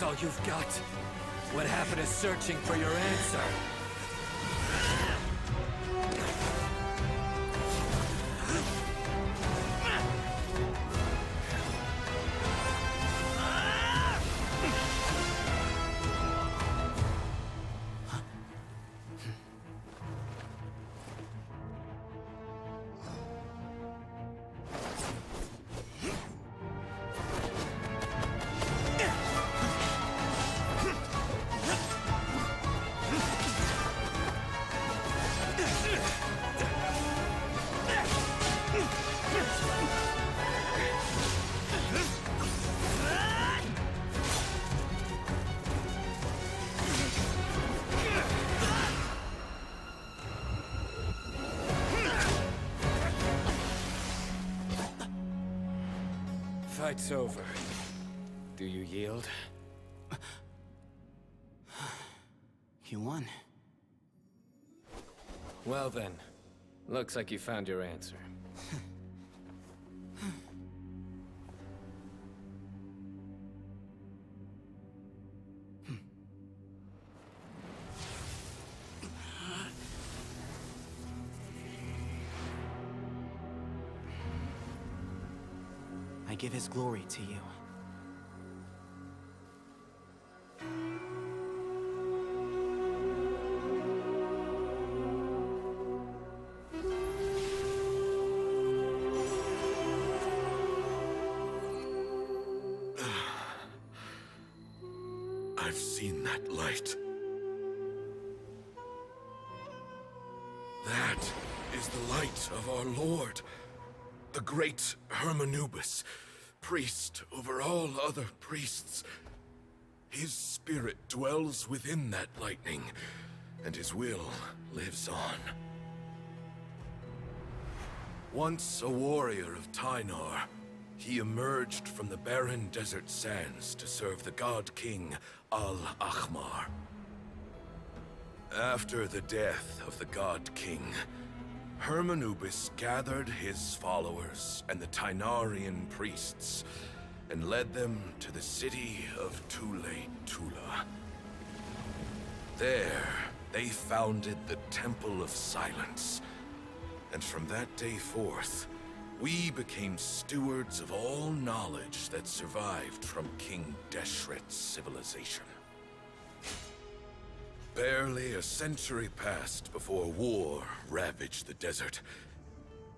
all you've got? What happened to searching for your answer? Fight's over. Do you yield? You won. Well then, looks like you found your answer. I give his glory to you. I've seen that light. That is the light of our Lord, the great Hermanubis, priest over all other priests. His spirit dwells within that lightning, and his will lives on. Once a warrior of Tynar, he emerged from the barren desert sands to serve the god king Al-Ahmar. After the death of the god king, Hermanubis gathered his followers and the Tynarian priests and led them to the city of Tule-Tula. There, they founded the Temple of Silence, and from that day forth, we became stewards of all knowledge that survived from King Deshret's civilization. Barely a century passed before war ravaged the desert.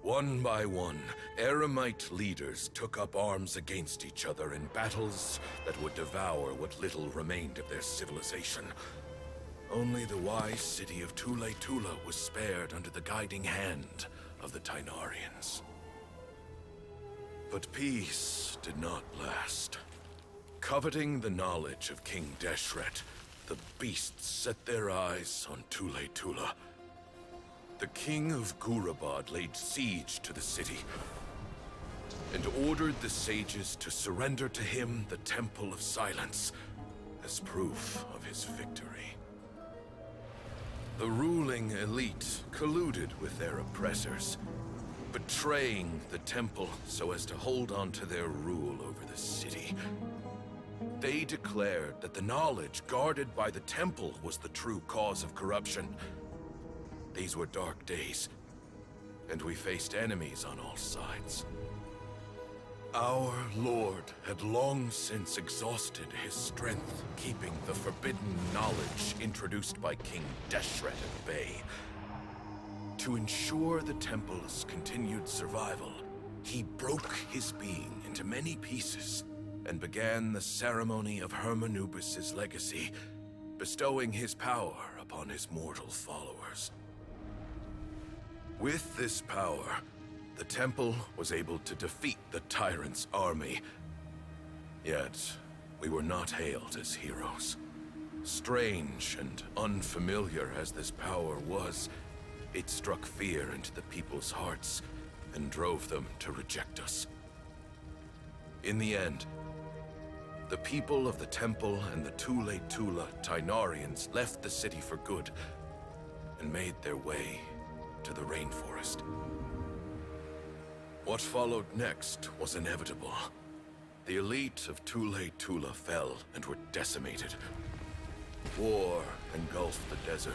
One by one, Eremite leaders took up arms against each other in battles that would devour what little remained of their civilization. Only the wise city of Tule-Tula was spared under the guiding hand of the Tynarians. But peace did not last. Coveting the knowledge of King Deshret, the beasts set their eyes on Tule-Tula. The king of Gurabad laid siege to the city and ordered the sages to surrender to him the Temple of Silence as proof of his victory. The ruling elite colluded with their oppressors, betraying the temple so as to hold on to their rule over the city. They declared that the knowledge guarded by the temple was the true cause of corruption. These were dark days, and we faced enemies on all sides. Our Lord had long since exhausted his strength, keeping the forbidden knowledge introduced by King Deshret at bay. To ensure the temple's continued survival, he broke his being into many pieces and began the ceremony of Hermanubis' legacy, bestowing his power upon his mortal followers. With this power, the temple was able to defeat the tyrant's army. Yet, we were not hailed as heroes. Strange and unfamiliar as this power was, it struck fear into the people's hearts and drove them to reject us. In the end, the people of the temple and the Tule-Tula Tynarians left the city for good and made their way to the rainforest. What followed next was inevitable. The elite of Tula fell and were decimated. War engulfed the desert.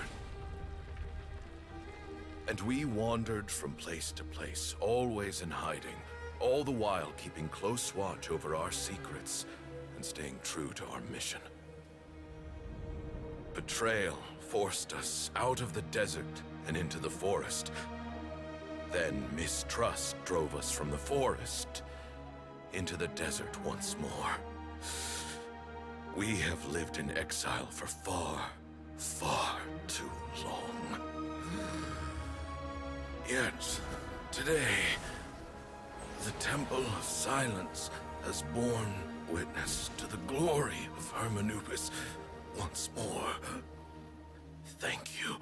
And we wandered from place to place, always in hiding, all the while keeping close watch over our secrets and staying true to our mission. Betrayal forced us out of the desert and into the forest. Then mistrust drove us from the forest into the desert once more. We have lived in exile for far, far too long. Yet, today, the Temple of Silence has borne witness to the glory of Hermanubis once more. Thank you.